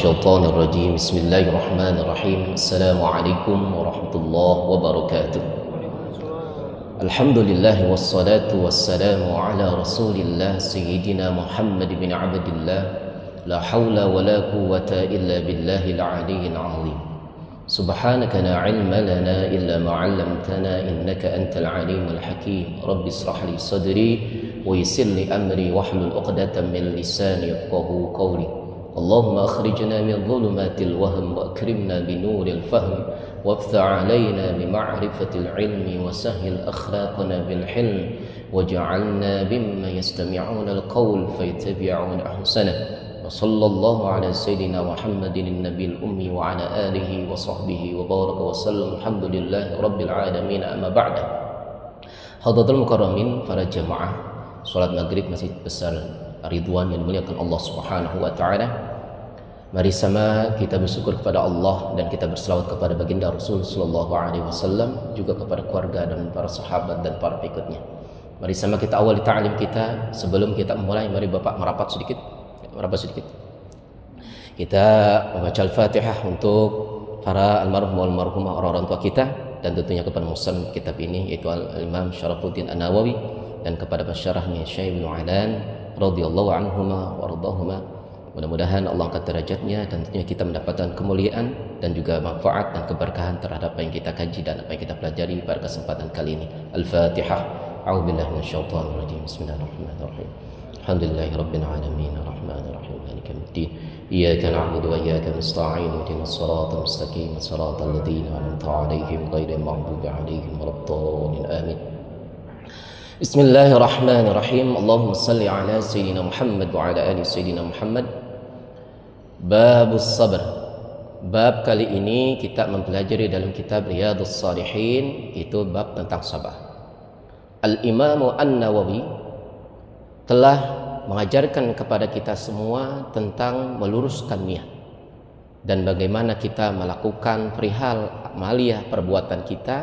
الشيطان الرجيم بسم الله الرحمن الرحيم السلام عليكم ورحمة الله وبركاته الحمد لله والصلاة والسلام على رسول الله سيدنا محمد بن عبد الله لا حول ولا قوة إلا بالله العلي العظيم سبحانك لا علم لنا إلا ما علمتنا إنك أنت العليم الحكيم رب اشرح لي صدري ويسر لي أمري واحلل عقدة من لساني يفقهوا قولي اللهم أخرجنا من ظلمات الوهم وأكرمنا بنور الفهم وافتح علينا بمعرفة العلم وسهل أخلاقنا بالحلم وجعلنا ممن يستمعون القول فيتبعون أحسنه وصلى الله على سيدنا محمد النبي الأمي وعلى آله وصحبه وبارك وسلم الحمد لله رب العالمين أما بعد. Hadirin mukarramin, para jamaah salat maghrib Masjid Besar Ridwan yang dimuliakan Allah Subhanahu wa taala. Mari sama kita bersyukur kepada Allah dan kita berselawat kepada baginda Rasul sallallahu alaihi wasallam, juga kepada keluarga dan para sahabat dan para pengikutnya. Mari sama kita awali ta'lim kita. Sebelum kita memulai, mari Bapak merapat sedikit. Kita membaca Al-Fatihah untuk para almarhum wal marhumah, orang tua kita, dan tentunya kepada musannif kitab ini yaitu Al-Imam Syarafuddin An-Nawawi, dan kepada pensyarahnya Syekh Ibnu Alan radhiyallahu anhuma wa radahuma. Mudah-mudahan Allah angkat derajatnya dan tentunya kita mendapatkan kemuliaan dan juga manfaat dan keberkahan terhadap apa yang kita kaji dan apa yang kita pelajari pada kesempatan kali ini. Al-Fatihah. A'udzubillahi minasyaitonir rajim. Bismillahirrahmanirrahim. Alhamdulillahi rabbil alamin arrahmanir rahim maliki yaumiddin. Iyyaka na'budu wa iyyaka nasta'in ihdinas siratal mustaqim siratal ladzina an'amta 'alaihim ghairil maghdubi 'alaihim waladdallin. Amin. Bismillahirrahmanirrahim. Allahumma salli ala Sayyidina Muhammad wa ala ali Sayyidina Muhammad. Babus Sabr. Bab kali ini kita mempelajari dalam kitab Riyadhus Shalihin, itu bab tentang sabar. Al-Imam An-Nawawi telah mengajarkan kepada kita semua tentang meluruskan niat dan bagaimana kita melakukan perihal amaliyah perbuatan kita,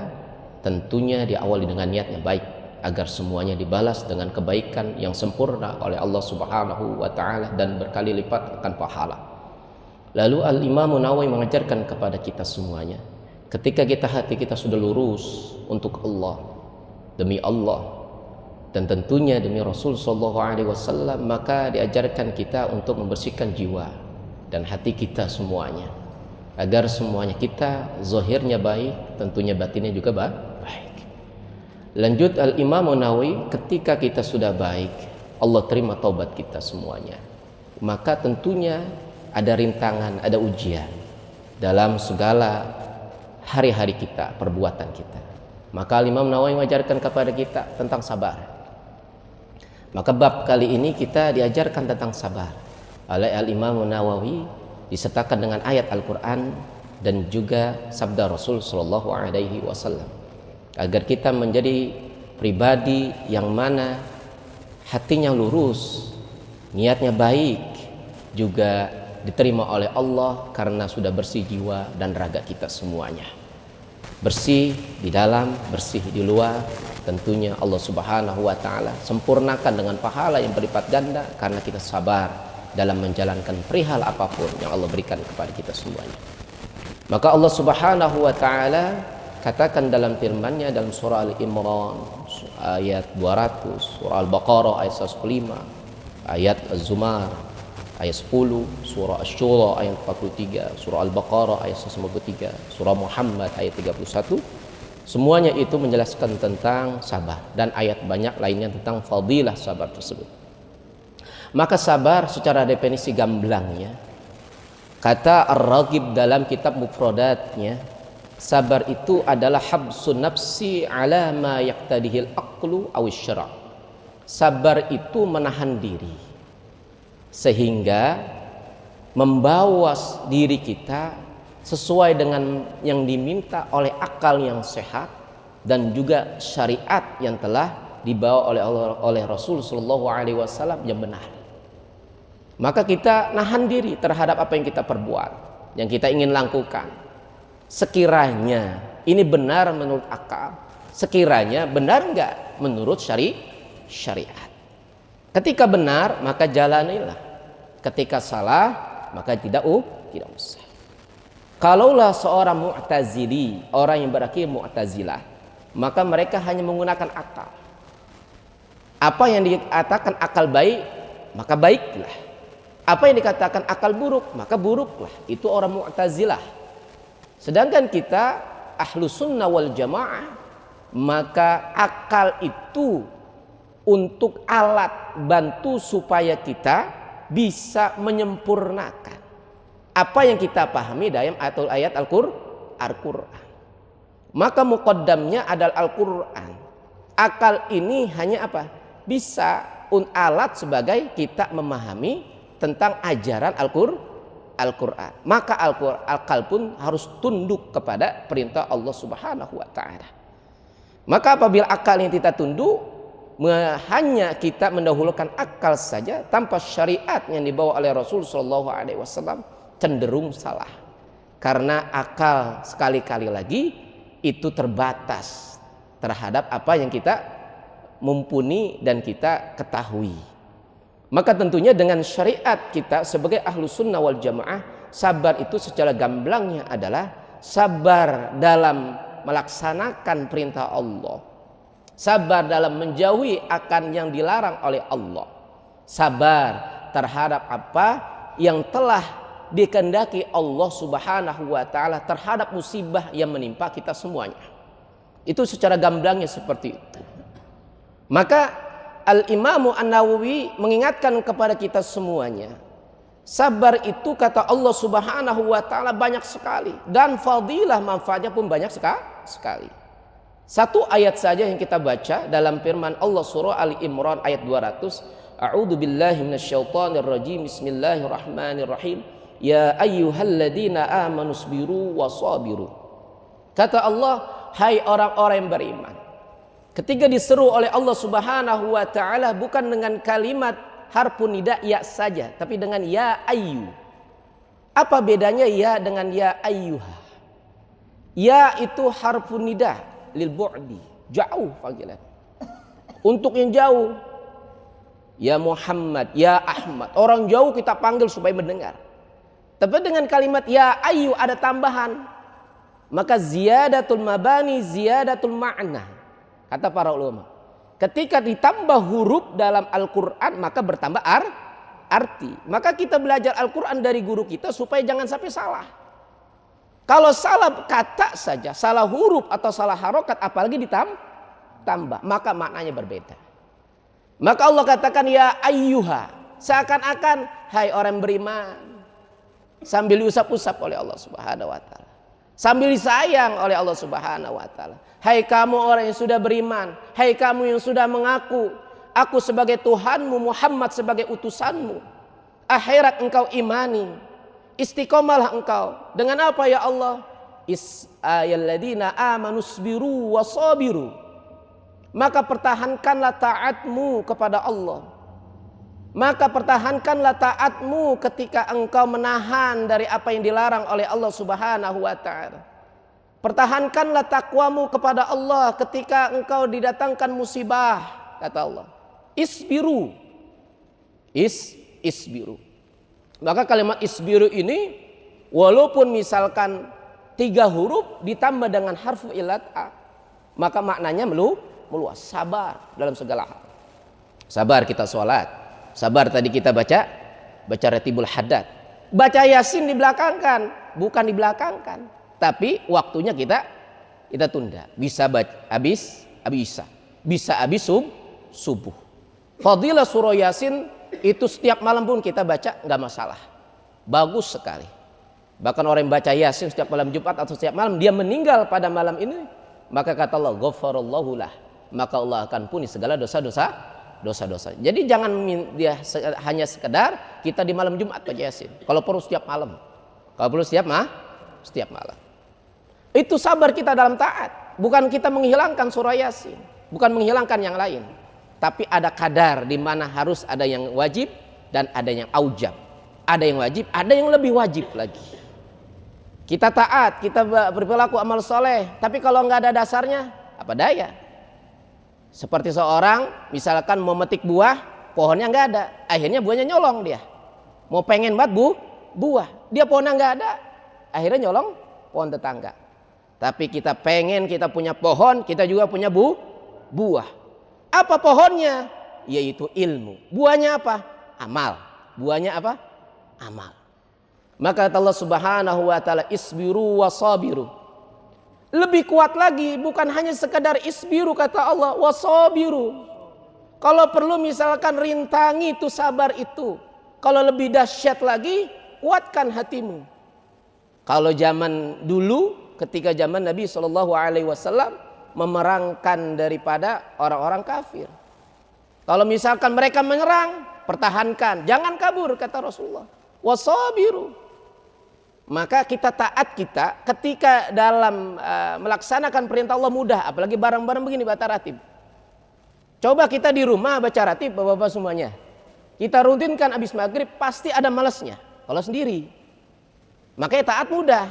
tentunya diawali dengan niat yang baik agar semuanya dibalas dengan kebaikan yang sempurna oleh Allah Subhanahu wa taala dan berkali lipat akan pahala. Lalu Al-Imam Nawawi mengajarkan kepada kita semuanya, ketika hati kita sudah lurus untuk Allah, demi Allah dan tentunya demi Rasul sallallahu alaihi wasallam, maka diajarkan kita untuk membersihkan jiwa dan hati kita semuanya agar semuanya kita zahirnya baik, tentunya batinnya juga baik. Lanjut Al-Imam Nawawi, ketika kita sudah baik, Allah terima taubat kita semuanya. Maka tentunya ada rintangan, ada ujian dalam segala hari-hari kita, perbuatan kita. Maka Al-Imam Nawawi mengajarkan kepada kita tentang sabar. Maka bab kali ini kita diajarkan tentang sabar oleh Al-Imam Nawawi, disertakan dengan ayat Al-Quran dan juga sabda Rasul sallallahu alaihi wasallam, agar kita menjadi pribadi yang mana hatinya lurus, niatnya baik, juga diterima oleh Allah karena sudah bersih jiwa dan raga kita semuanya. Bersih di dalam, bersih di luar. Tentunya Allah Subhanahu wa taala sempurnakan dengan pahala yang berlipat ganda karena kita sabar dalam menjalankan perihal apapun yang Allah berikan kepada kita semuanya. Maka Allah Subhanahu wa taala katakan dalam firman-Nya dalam surah Al-Imran ayat 200, surah Al-Baqarah ayat 105, ayat Az-Zumar ayat 10, surah Asy-Syura ayat 43, surah Al-Baqarah ayat 193, surah Muhammad ayat 31. Semuanya itu menjelaskan tentang sabar dan ayat banyak lainnya tentang fadilah sabar tersebut. Maka sabar secara definisi gamblangnya, kata Ar-Raghib dalam kitab Mufradatnya, sabar itu adalah habsun nafsi ala ma yaqtadihil aqlu aw syara'. Sabar itu menahan diri sehingga membawa diri kita sesuai dengan yang diminta oleh akal yang sehat dan juga syariat yang telah dibawa oleh Rasul sallallahu alaihi wasallam yang benar. Maka kita nahan diri terhadap apa yang kita perbuat, yang kita ingin lakukan. Sekiranya ini benar menurut akal, sekiranya benar enggak menurut syariat. Ketika benar maka jalanilah, ketika salah maka tidak usah. Kalaulah seorang Mu'tazili, orang yang berakidah Mu'tazilah, maka mereka hanya menggunakan akal. Apa yang dikatakan akal baik, maka baiklah. Apa yang dikatakan akal buruk, maka buruklah. Itu orang Mu'tazilah. Sedangkan kita Ahlus Sunnah wal Jamaah, maka akal itu untuk alat bantu supaya kita bisa menyempurnakan apa yang kita pahami dalam ayat Al-Qur'an. Maka muqaddamnya adalah Al-Qur'an. Akal ini hanya apa? Bisa alat sebagai kita memahami tentang ajaran Al-Qur'an. Maka akal pun harus tunduk kepada perintah Allah Subhanahu wa taala. Maka apabila akal yang kita tunduk, hanya kita mendahulukan akal saja tanpa syariat yang dibawa oleh Rasul sallallahu alaihi wasallam, cenderung salah. Karena akal sekali-kali lagi itu terbatas terhadap apa yang kita mumpuni dan kita ketahui. Maka tentunya dengan syariat kita sebagai Ahlus Sunnah wal Jamaah, sabar itu secara gamblangnya adalah sabar dalam melaksanakan perintah Allah, sabar dalam menjauhi akan yang dilarang oleh Allah, sabar terhadap apa yang telah dikehendaki Allah Subhanahu wa taala terhadap musibah yang menimpa kita semuanya. Itu secara gamblangnya seperti itu. Maka Al-Imam An-Nawawi mengingatkan kepada kita semuanya, sabar itu kata Allah Subhanahu wa taala banyak sekali dan fadilah manfaatnya pun banyak sekali. Satu ayat saja yang kita baca dalam firman Allah surah Ali Imran ayat 200, A'udzu billahi minasyaitonir rajim. Bismillahirrahmanirrahim. Ya ayyuhalladzina amanu sabiru wasabiru. Kata Allah, hai orang-orang yang beriman. Ketika diseru oleh Allah Subhanahu wa taala bukan dengan kalimat harfun nida ya saja, tapi dengan ya ayyu. Apa bedanya ya dengan ya ayyuha? Ya itu harfun nida lil bu'di, jauh panggilan. Untuk yang jauh. Ya Muhammad, ya Ahmad. Orang jauh kita panggil supaya mendengar. Tapi dengan kalimat ya ayyu ada tambahan. Maka ziyadatul mabani ziyadatul ma'na. Kata para ulama. Ketika ditambah huruf dalam Al-Quran maka bertambah arti. Maka kita belajar Al-Quran dari guru kita supaya jangan sampai salah. Kalau salah kata saja, salah huruf atau salah harokat apalagi ditambah, maka maknanya berbeda. Maka Allah katakan ya ayyuha. Seakan-akan hai orang beriman. Sambil diusap-usap oleh Allah Subhanahu wa taala. Sambil disayang oleh Allah Subhanahu wa taala. Hai kamu orang yang sudah beriman, hai kamu yang sudah mengaku aku sebagai Tuhanmu, Muhammad sebagai utusanmu. Akhirat engkau imani. Istiqomalah engkau. Dengan apa ya Allah? Ayyuhalladzina amanu sabiru wasabiru. Maka pertahankanlah taatmu kepada Allah. Maka pertahankanlah taatmu ketika engkau menahan dari apa yang dilarang oleh Allah Subhanahu wa taala. Pertahankanlah takwamu kepada Allah ketika engkau didatangkan musibah, kata Allah. Isbiru. Isbiru. Maka kalimat isbiru ini walaupun misalkan 3 huruf ditambah dengan harfu ilat a, maka maknanya meluas, sabar dalam segala hal. Sabar kita sholat. Sabar tadi kita baca ratibul haddad. Baca Yasin dibelakangkan, bukan dibelakangkan, tapi waktunya kita tunda. Bisa habis Isya, bisa habis subuh. Fadilah surah Yasin itu setiap malam pun kita baca nggak masalah. Bagus sekali. Bahkan orang yang baca Yasin setiap malam Jumat atau setiap malam dia meninggal pada malam ini, maka kata Allah, ghafarallahu lah, maka Allah akan puni segala dosa-dosa. Jadi jangan dia hanya sekedar kita di malam Jumat baca Yasin. Kalau perlu setiap malam. Kalau perlu setiap malam. Itu sabar kita dalam taat. Bukan kita menghilangkan surah Yasin, bukan menghilangkan yang lain. Tapi ada kadar di mana harus ada yang wajib dan ada yang aujab. Ada yang wajib, ada yang lebih wajib lagi. Kita taat, kita berperilaku amal soleh. Tapi kalau nggak ada dasarnya, apa daya? Seperti seorang misalkan mau metik buah, pohonnya nggak ada, akhirnya buahnya nyolong dia. Mau pengen buat buah. Dia pohonnya nggak ada, akhirnya nyolong pohon tetangga. Tapi kita pengen kita punya pohon, kita juga punya buah. Apa pohonnya? Yaitu ilmu. Buahnya apa? Amal. Buahnya apa? Amal. Maka kata Allah Subhanahu wa taala, isbiru wasabiru. Lebih kuat lagi, bukan hanya sekedar isbiru kata Allah, wasabiru. Kalau perlu misalkan rintangi itu sabar itu. Kalau lebih dahsyat lagi, kuatkan hatimu. Kalau zaman dulu, ketika zaman Nabi SAW memerangkan daripada orang-orang kafir. Kalau misalkan mereka menyerang, pertahankan, jangan kabur kata Rasulullah. Wasabiru. Maka kita taat kita ketika dalam melaksanakan perintah Allah mudah, apalagi barang-barang begini baca ratib. Coba kita di rumah baca ratib bapak-bapak semuanya. Kita rutinkan habis maghrib pasti ada malasnya kalau sendiri. Makanya taat mudah.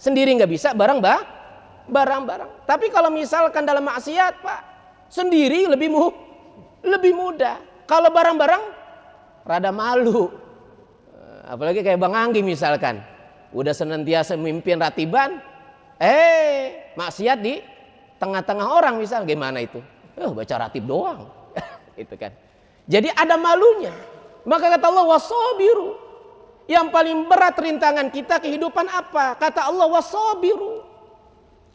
Sendiri nggak bisa, barang-barang. Tapi kalau misalkan dalam maksiat Pak, sendiri lebih mudah. Kalau barang-barang rada malu. Apalagi kayak Bang Anggi misalkan, udah senantiasa memimpin ratiban, maksiat di tengah-tengah orang misal, gimana itu? Baca ratib doang. Itu kan. Jadi ada malunya. Maka kata Allah wasabiru. Yang paling berat rintangan kita kehidupan apa? Kata Allah wasabiru.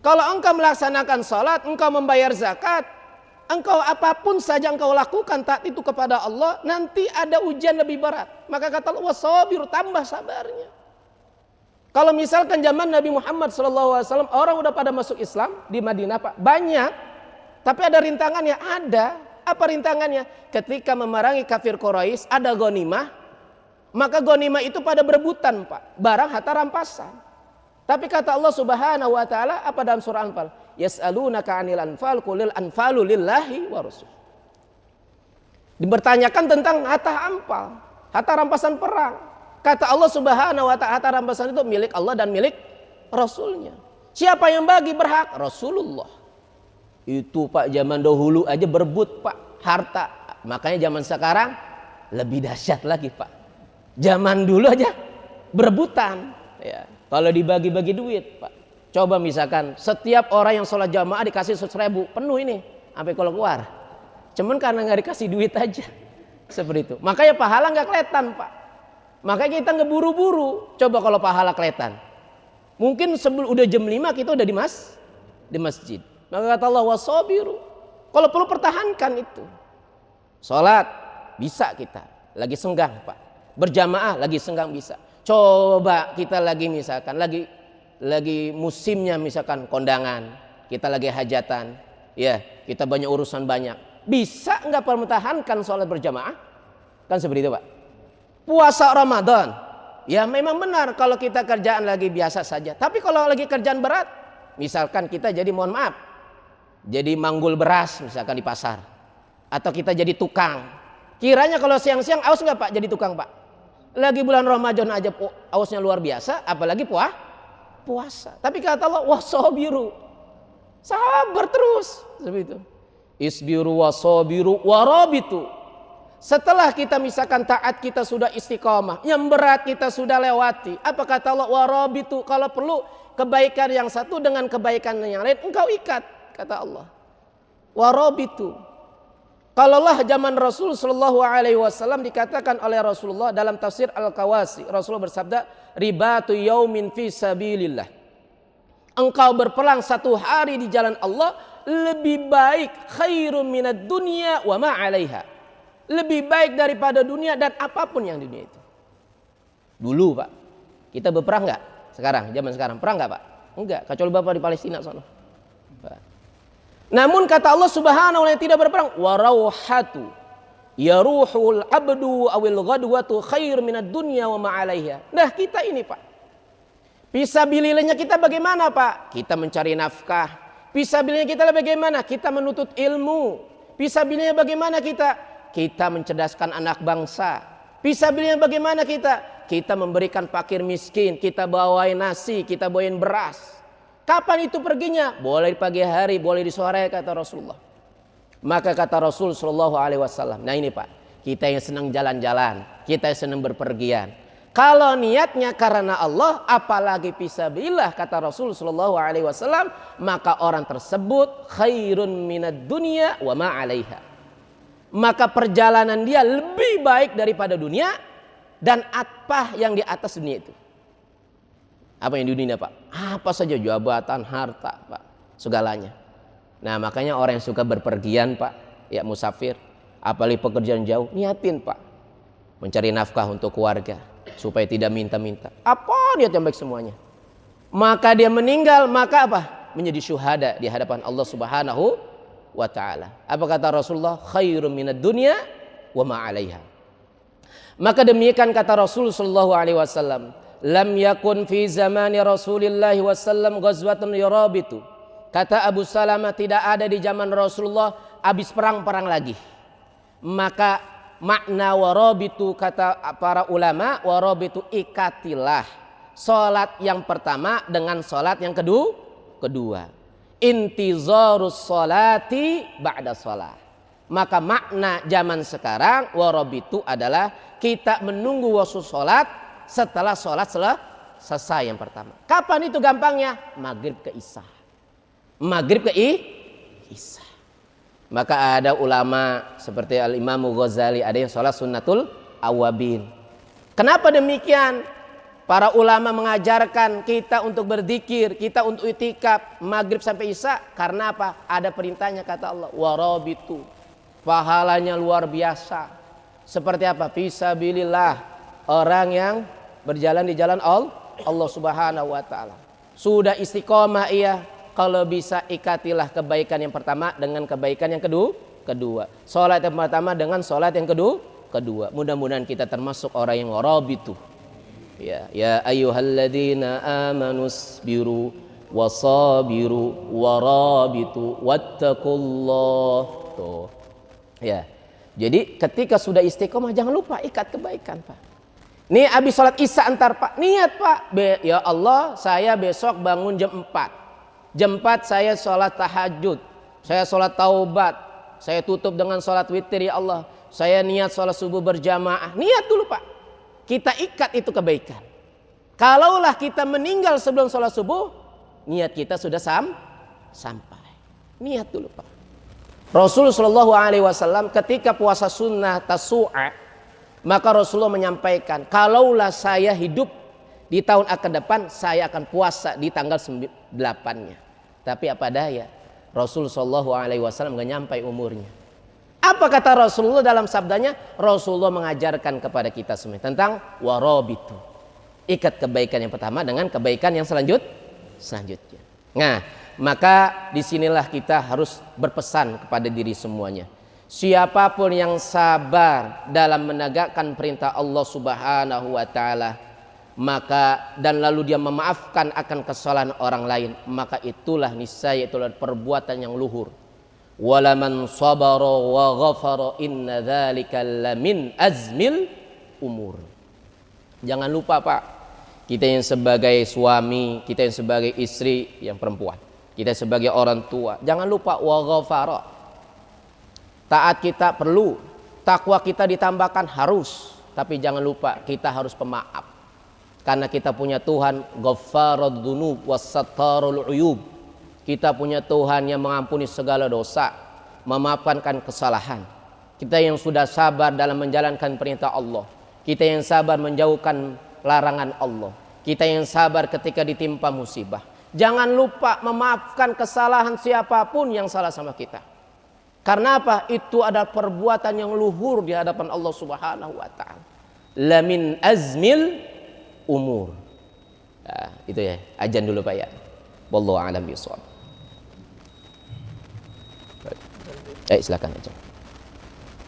Kalau engkau melaksanakan salat, engkau membayar zakat, engkau apapun saja engkau lakukan taat itu kepada Allah, nanti ada ujian lebih berat. Maka kata Allah wasabiru, tambah sabarnya. Kalau misalkan zaman Nabi Muhammad SAW orang udah pada masuk Islam di Madinah Pak, banyak. Tapi ada rintangannya, ada. Apa rintangannya? Ketika memerangi kafir Quraisy, ada ghanimah, maka ghanimah itu pada berebutan Pak, barang harta rampasan. Tapi kata Allah Subhanahu wa taala apa dalam surah Anfal? Yas'alunaka 'anil anfal qulil anfalu lillahi wa rasul. Dibertanyakan tentang harta anfal, harta rampasan perang. Kata Allah Subhanahu wa taala harta rampasan itu milik Allah dan milik Rasulnya. Siapa yang bagi berhak? Rasulullah. Itu Pak zaman dahulu aja berebut Pak harta. Makanya zaman sekarang lebih dahsyat lagi Pak. Zaman dulu aja berebutan. Ya. Kalau dibagi-bagi duit Pak. Coba misalkan setiap orang yang sholat jamaah dikasih 100.000 penuh ini sampai keluar. Cuman karena nggak dikasih duit aja. Seperti itu. Makanya pahala nggak kelihatan Pak. Makanya kita ngeburu-buru. Coba kalau pahala kelihatan. Mungkin sebelum udah jam 5 kita udah di masjid. Maka kata Allah wasabiru. Kalau perlu pertahankan itu. Sholat bisa kita. Lagi senggang Pak. Berjamaah lagi senggang bisa. Coba kita lagi misalkan. Lagi musimnya misalkan kondangan. Kita lagi hajatan. Ya kita banyak urusan banyak. Bisa nggak pertahankan sholat berjamaah? Kan seperti itu Pak. Puasa Ramadan. Ya memang benar kalau kita kerjaan lagi biasa saja. Tapi kalau lagi kerjaan berat. Misalkan kita jadi mohon maaf. Jadi manggul beras misalkan di pasar. Atau kita jadi tukang. Kiranya kalau siang-siang aus nggak Pak jadi tukang Pak? Lagi bulan Ramadan aja ausnya luar biasa. Apalagi puasa. Tapi kata Allah wasabiru. Sabar terus. Seperti itu. Isbiru wasabiru warabitu. Setelah kita misalkan taat kita sudah istiqamah. Yang berat kita sudah lewati. Apa kata Allah warabitu. Kalau perlu kebaikan yang satu dengan kebaikan yang lain engkau ikat. Kata Allah warabitu. Kalaulah zaman Rasul sallallahu alaihi wasallam dikatakan oleh Rasulullah dalam tafsir Al-Kawasi, Rasulullah bersabda ribatu yaumin fi sabilillah. Engkau berperang satu hari di jalan Allah lebih baik khairum minad dunya wa ma 'alaiha. Lebih baik daripada dunia dan apapun yang dunia itu. Dulu Pak, kita berperang enggak? Sekarang, zaman sekarang perang enggak Pak? Enggak, kecuali Bapak di Palestina sana. Namun kata Allah Subhanahu wa taala tidak berperang warauhatu yaruhul abdu awil ghadwatu khair minad dunya wa ma 'alaiha. Nah, kita ini Pak. Fisabilillahnya kita bagaimana Pak? Kita mencari nafkah. Fisabilillah kita bagaimana? Kita menuntut ilmu. Fisabilillah bagaimana kita? Kita mencerdaskan anak bangsa. Fisabilillah bagaimana kita? Kita memberikan fakir miskin, kita bawain nasi, kita bawain beras. Kapan itu perginya? Boleh di pagi hari, boleh di sore kata Rasulullah. Maka kata Rasul sallallahu alaihi wasallam, nah ini Pak, kita yang senang jalan-jalan, kita yang senang berpergian. Kalau niatnya karena Allah, apalagi fisabilillah kata Rasul sallallahu alaihi wasallam, maka orang tersebut khairun minad dunya wa ma 'alaiha. Maka perjalanan dia lebih baik daripada dunia dan apa yang di atas dunia itu. Apa yang di dunia, Pak? Apa saja, jabatan, harta, Pak, segalanya. Nah, makanya orang yang suka berpergian, Pak, ya musafir, apalagi pekerjaan jauh, niatin, Pak, mencari nafkah untuk keluarga supaya tidak minta-minta. Apa niat yang baik semuanya. Maka dia meninggal, maka apa? Menjadi syuhada di hadapan Allah Subhanahu wa ta'ala. Apa kata Rasulullah? Khairum minad dunya wa ma 'alaiha. Maka demikian kata Rasul sallallahu alaihi wasallam, lam yakun fi zamani Rasulillah wasallam ghazwatun yurabitu. Kata Abu Salamah, tidak ada di zaman Rasulullah habis perang-perang lagi. Maka makna warabitu kata para ulama, warabitu ikatilah salat yang pertama dengan salat yang kedua. Intizarus salati ba'da salat. Maka makna zaman sekarang warabitu adalah kita menunggu waktu salat setelah salat selesai yang pertama. Kapan itu gampangnya? Maghrib ke Isya. Maghrib ke Isya. Maka ada ulama seperti Al-Imam Ghazali, ada yang sholat sunnatul awabin. Kenapa demikian? Para ulama mengajarkan kita untuk berzikir, kita untuk itikaf maghrib sampai isya. Karena apa? Ada perintahnya kata Allah, warabitu. Pahalanya luar biasa. Seperti apa? Fisabilillah. Orang yang berjalan di jalan Allah Subhanahu wa ta'ala. Sudah istiqomah ia. Kalau bisa ikatilah kebaikan yang pertama dengan kebaikan yang kedua. Salat yang pertama dengan salat yang kedua. Mudah-mudahan kita termasuk orang yang warabitu. Ya ayyuhalladzina amanusbiru wasabiru warabitu wattaqullah. Tuh. Ya. Jadi ketika sudah istiqomah jangan lupa ikat kebaikan, Pak. Nih habis salat Isya antar, Pak. Niat, Pak. Ya Allah, saya besok bangun jam 4. Jam 4 saya sholat tahajud, saya sholat taubat, saya tutup dengan sholat witir ya Allah. Saya niat sholat subuh berjamaah. Niat dulu, Pak. Kita ikat itu kebaikan. Kalaulah kita meninggal sebelum sholat subuh, niat kita sudah sampai. Niat dulu, Pak. Rasulullah Shallallahu Alaihi Wasallam ketika puasa sunnah Tasu'a, maka Rasulullah menyampaikan, kalaulah saya hidup di tahun akan depan, saya akan puasa di tanggal 8-nya. Tapi apa daya, Rasul Shallallahu Alaihi Wasallam nggak nyampai umurnya. Apa kata Rasulullah dalam sabdanya? Rasulullah mengajarkan kepada kita semua tentang warabitu. Ikat kebaikan yang pertama dengan kebaikan yang selanjutnya. Nah, maka disinilah kita harus berpesan kepada diri semuanya. Siapapun yang sabar dalam menegakkan perintah Allah Subhanahu wa ta'ala, maka dan lalu dia memaafkan akan kesalahan orang lain, maka itulah niscaya itulah perbuatan yang luhur. Walaman sabara wa ghafara inna dzalika lamin azmil umur. Jangan lupa, Pak, kita yang sebagai suami, kita yang sebagai istri yang perempuan, kita sebagai orang tua, jangan lupa wa ghafara. Taat kita perlu, takwa kita ditambahkan harus, tapi jangan lupa kita harus pemaaf. Karena kita punya Tuhan Ghaffarud dzunub was-sattarul uyub. Kita punya Tuhan yang mengampuni segala dosa, memaafkan kesalahan. Kita yang sudah sabar dalam menjalankan perintah Allah. Kita yang sabar menjauhkan larangan Allah. Kita yang sabar ketika ditimpa musibah. Jangan lupa memaafkan kesalahan siapapun yang salah sama kita. Karena apa? Itu adalah perbuatan yang luhur di hadapan Allah Subhanahu wa ta'ala. Lamin azmil umur. Nah, itu ya, ajan dulu Pak ya. Wallahu a'lam bishawab. Silakan aja.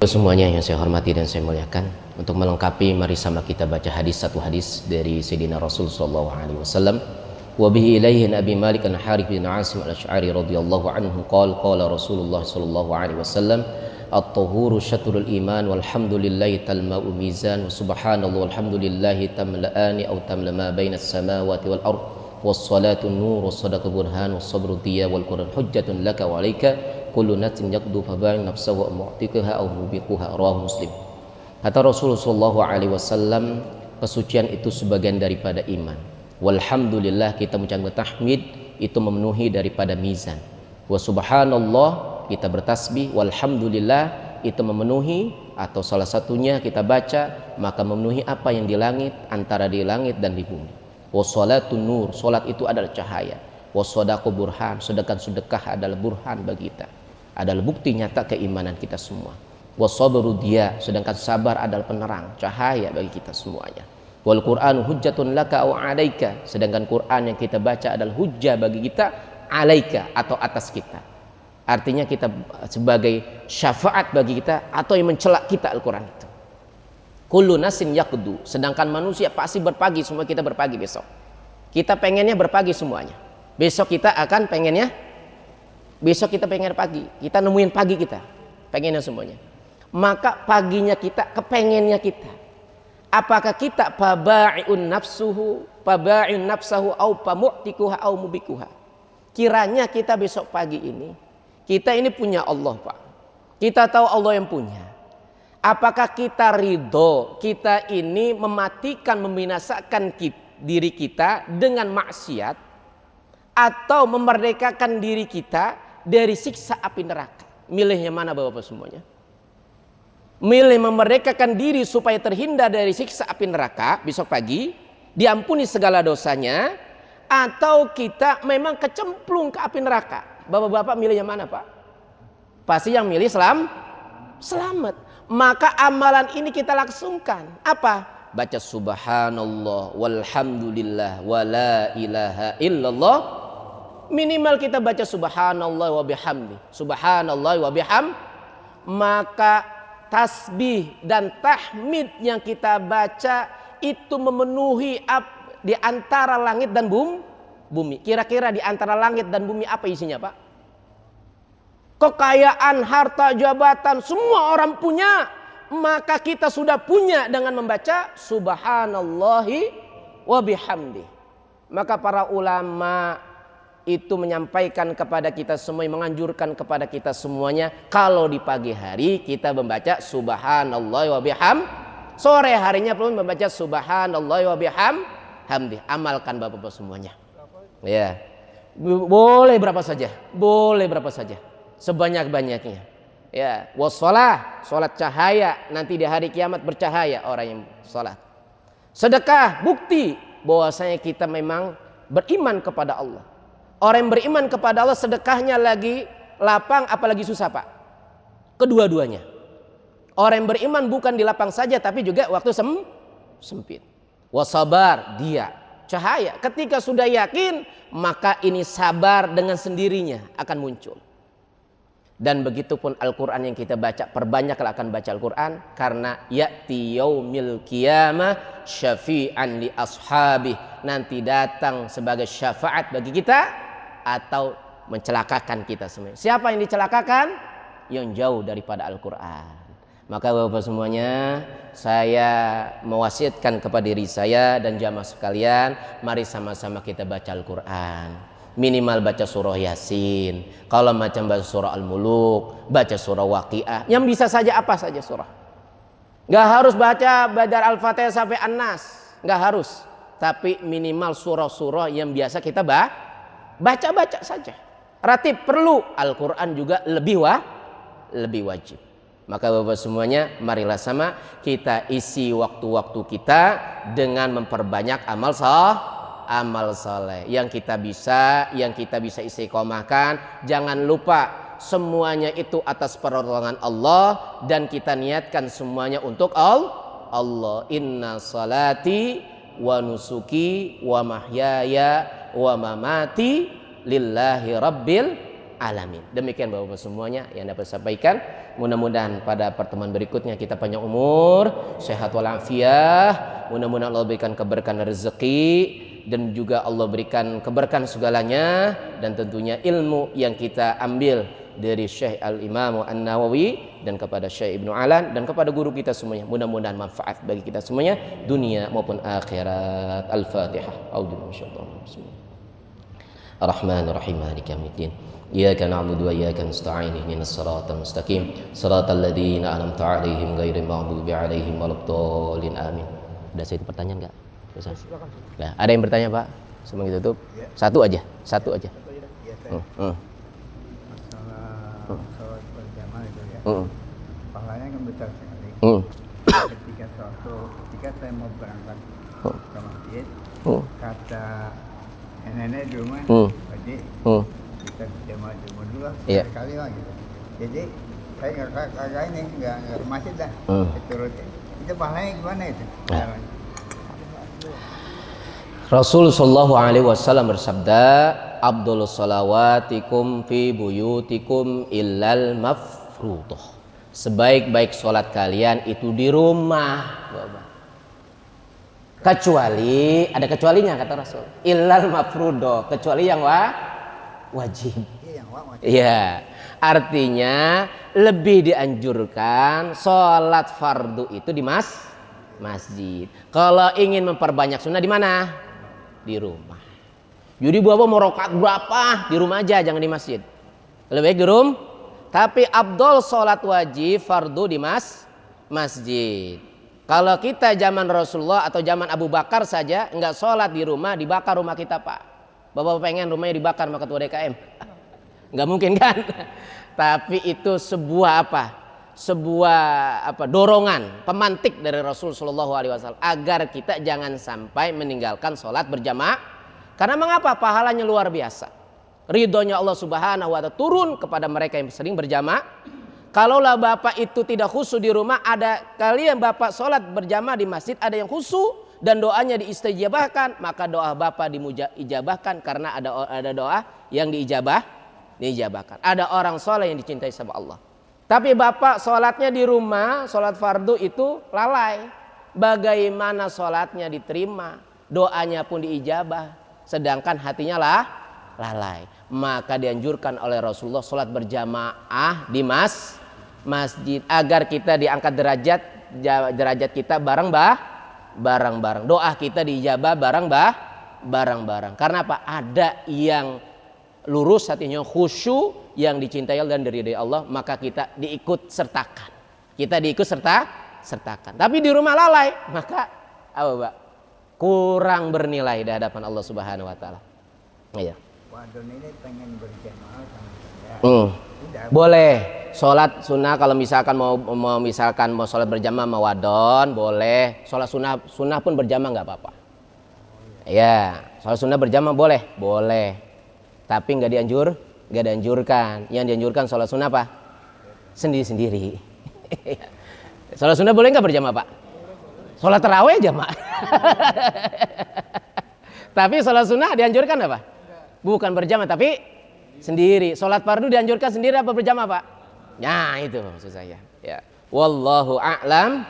Semuanya yang saya hormati dan saya muliakan, untuk melengkapi mari sama kita baca satu hadis dari Sayyidina Rasul sallallahu alaihi wasallam. Wa bihi ilaihi Abi Malik An-Harith bin Asim Al-Asy'ari radhiyallahu anhu qala Rasulullah sallallahu alaihi wasallam at-tuhuru syatrul iman walhamdulillahi talma'u mizan wa subhanallah walhamdulillahi tamla'ani aw tamla ma bainas samawati wal ard was-salatu nur was-sadaqatu burhan was-sabru diya wal Qur'an hujjatun laka wa 'alaika kullu nafsin yaqdu fa ba'in nafsahu wa mu'tiqaha aw mubiquha rawahu Muslim. Kata Rasulullah sallallahu alaihi wasallam, kesucian itu sebagian daripada iman. Walhamdulillah, kita mengucapkan tahmid itu memenuhi daripada mizan. Wa subhanallah, kita bertasbih, walhamdulillah itu memenuhi, atau salah satunya kita baca maka memenuhi apa yang di langit, antara di langit dan di bumi. Wa salatun nur, salat itu adalah cahaya. Wa sadaqu burhan, sedekah adalah burhan bagi kita, adalah bukti nyata keimanan kita semua. Wa sabru dia, sedangkan sabar adalah penerang, cahaya bagi kita semuanya. Wal Qur'anu hujjatun laka aw 'alaika, sedangkan Quran yang kita baca adalah hujjah bagi kita, 'alaika atau atas kita. Artinya kita sebagai syafaat bagi kita atau yang mencela kita Al-Qur'an itu. Kullu nasin yaqdu, sedangkan manusia pasti berpagi, semua kita berpagi besok. Kita pengennya berpagi semuanya. Besok kita akan pengennya, besok kita pengen pagi, kita nemuin pagi kita, pengennya semuanya. Maka paginya kita, kepengennya kita. Apakah kita paba'iun nafsahu au pamu'tikuha au mubikuha. Kiranya kita besok pagi ini, kita ini punya Allah, Pak. Kita tahu Allah yang punya. Apakah kita ridho kita ini mematikan, membinasakan diri kita dengan maksiat, atau memerdekakan diri kita dari siksa api neraka? Milihnya mana Bapak semuanya? Milih memerdekakan diri supaya terhindar dari siksa api neraka besok pagi, diampuni segala dosanya, atau kita memang kecemplung ke api neraka? Bapak-bapak milih yang mana, Pak? Pasti yang milih selamat. Maka amalan ini kita langsungkan. Apa? Baca subhanallah walhamdulillah wala ilaha illallah. Minimal kita baca subhanallah wa bihamdi, subhanallah wa biham. Maka tasbih dan tahmid yang kita baca itu memenuhi di antara langit dan bumi. Kira-kira di antara langit dan bumi apa isinya, Pak? Kekayaan, harta, jabatan, semua orang punya. Maka kita sudah punya dengan membaca subhanallahi wa bihamdi. Maka para ulama itu menyampaikan kepada kita semua, menganjurkan kepada kita semuanya, kalau di pagi hari kita membaca subhanallah wa biham, sore harinya pun membaca subhanallah wa biham hamdi. Amalkan Bapak-bapak semuanya. Ya. Boleh berapa saja, sebanyak-banyaknya. Ya, wassalah, salat cahaya, nanti di hari kiamat bercahaya orang yang salat. Sedekah, bukti bahwasanya kita memang beriman kepada Allah. Orang yang beriman kepada Allah sedekahnya lagi lapang apalagi susah, Pak? Kedua-duanya. Orang yang beriman bukan di lapang saja tapi juga waktu sempit. Wasabar, dia cahaya. Ketika sudah yakin, maka ini sabar dengan sendirinya akan muncul. Dan begitupun Al-Quran yang kita baca, perbanyaklah akan baca Al-Quran, karena ya'ti yaumil qiyamah syafi'an li ashabih, nanti datang sebagai syafaat bagi kita atau mencelakakan kita semua. Siapa yang dicelakakan? Yang jauh daripada Al-Quran. Maka Bapak semuanya, saya mewasiatkan kepada diri saya dan jamaah sekalian, mari sama-sama kita baca Al-Quran. Minimal baca surah Yasin, kalau macam baca surah Al-Muluk, baca surah Waqiah, yang bisa saja apa saja surah. Gak harus baca Badar Al-Fatihah sampai An-Nas, gak harus. Tapi minimal surah-surah yang biasa kita baca saja. Ratib perlu, Al-Quran juga lebih wajib. Maka Bapak semuanya, marilah sama kita isi waktu-waktu kita dengan memperbanyak amal saleh yang kita bisa istiqomahkan. Jangan lupa semuanya itu atas pertolongan Allah, dan kita niatkan semuanya untuk Allah. Inna salati wa nusuki wa mahyaya wa mamati lillahi rabbil alamin. Demikian Bapak semuanya yang dapat saya sampaikan. Mudah-mudahan pada pertemuan berikutnya kita panjang umur, sehat walafiat. Mudah-mudahan Allah berikan keberkahan rezeki, dan juga Allah berikan keberkahan segalanya, dan tentunya ilmu yang kita ambil dari Syekh Al-Imam An-Nawawi dan kepada Syekh Ibnu Alan dan kepada guru kita semuanya, mudah-mudahan manfaat bagi kita semuanya dunia maupun akhirat. Al-Fatihah. Ar-Rahmanir-Rahim, Maliki Yaumiddin. Iyyaka na'budu wa iyyaka nasta'in, ihdinas siratal mustaqim, siratal ladzina an'amta 'alaihim ghairil maghdubi 'alaihim waladdallin. Amin. Ada saya pertanyaan nggak? Nah, ada yang bertanya Pak? Sebelum kita tutup. Satu aja. Masalah sholat berjamaah itu ya. Pahalanya kan besar sekali. Ketika saya mau berangkat ke masjid, kata nenek di rumah, Haji, kita berjamaah dulu lah, sekali lah gitu. Jadi saya nggak ke masjid dah, turutin. Itu pahalanya gimana itu? Rasul sallallahu alaihi wasallam bersabda, "Abdulus salawatikum fi buyutikum illal mafruḍah." Sebaik-baik salat kalian itu di rumah. Kecuali, ada kecualinya kata Rasul. Illal mafruḍah, kecuali yang wajib. Iya. Artinya lebih dianjurkan salat fardu itu di masjid. Kalau ingin memperbanyak sunnah di mana? Di rumah. Jadi bapak mau rakaat berapa? Di rumah aja, jangan di masjid. Lebih baik di rumah. Tapi afdol sholat wajib fardu di masjid. Kalau kita zaman Rasulullah atau zaman Abu Bakar saja nggak sholat di rumah, dibakar rumah kita Pak. Bapak pengen rumahnya dibakar sama ketua DKM? Nggak mungkin kan? Tapi itu sebuah dorongan, pemantik dari Rasul Shallallahu Alaihi Wasallam agar kita jangan sampai meninggalkan sholat berjamaah. Karena mengapa? Pahalanya luar biasa. Ridhonya Allah Subhanahu Wa Taala turun kepada mereka yang sering berjamaah. Kalaulah bapak itu tidak khusyuk di rumah, ada kalian bapak sholat berjamaah di masjid, ada yang khusyuk dan doanya diistijabahkan, maka doa bapak diijabahkan karena ada doa yang diijabahkan. Ada orang soleh yang dicintai sama Allah. Tapi bapak sholatnya di rumah, sholat fardu itu lalai. Bagaimana sholatnya diterima, doanya pun diijabah, sedangkan hatinya lalai. Maka dianjurkan oleh Rasulullah sholat berjamaah di masjid agar kita diangkat derajat kita bareng-bareng. Doa kita diijabah bareng-bareng. Karena apa? Ada yang lurus hatinya, khusyuk, yang dicintai dan diridhai Allah, maka kita diikut sertakan. Tapi di rumah lalai, maka apa Pak? Kurang bernilai di hadapan Allah Subhanahu Wa Taala. Iya. Wadon ini pengen berjamaah sama saya. Boleh. Sholat sunnah kalau misalkan mau sholat berjamaah sama wadon, boleh. Sholat sunnah pun berjamaah nggak apa-apa. Iya. Sholat sunnah berjamaah boleh. Tapi nggak dianjurkan. Yang dianjurkan sholat sunnah apa? Sendiri-sendiri. Sholat sunnah boleh nggak berjamaah Pak? Sholat tarawih jamaah. Tapi sholat sunnah dianjurkan apa? Bukan berjamaah tapi sendiri. Sholat fardu dianjurkan sendiri apa berjamaah Pak? Nah itu maksud saya. Ya. Wallahu a'lam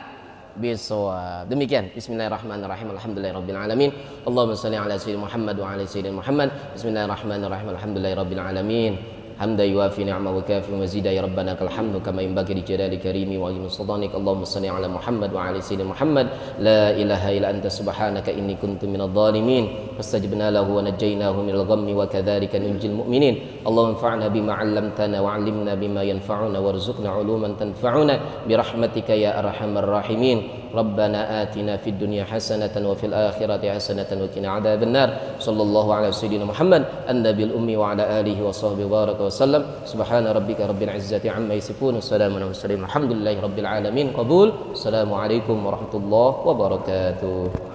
bisawab. Demikian. Bismillahirrahmanirrahim. Alhamdulillahirabbil alamin. Allahumma shalli ala sayyidina Muhammad wa ala sayyidina Muhammad. Bismillahirrahmanirrahim. Alhamdulillahirabbil alamin. Hamda yuafi ni'ma wa kafi mazida ya rabbana kal hamdu kama yanbaghi li jalali karimi wa azimi sultanik. Allahumma shalli ala Muhammad wa ala sayyidina Muhammad. La ilaha illa anta subhanaka inni kuntu minadh dhalimin. Fastajibna lahu wa najjaynahu minal ghammi wa kadzalika nunjil mu'minin. Allahumma anfa'na bima 'allamtana wa 'allimna bima yanfa'una warzuqna 'uluman tanfa'una bi rahmatika ya arhamar rahimin. Rabbana atina fid dunya hasanatan wa fil akhirati hasanatan wa qina adzabannar. Sallallahu ala sayyidina Muhammad an-nabiyil ummi wa ala alihi wa sahbihi baraka wasallam. Subhana rabbika rabbil izzati amma yasifun. Wassalamu ala mursalin. Alhamdulillahi rabbil alamin. Qabul. Assalamualaikum warahmatullahi wabarakatuh.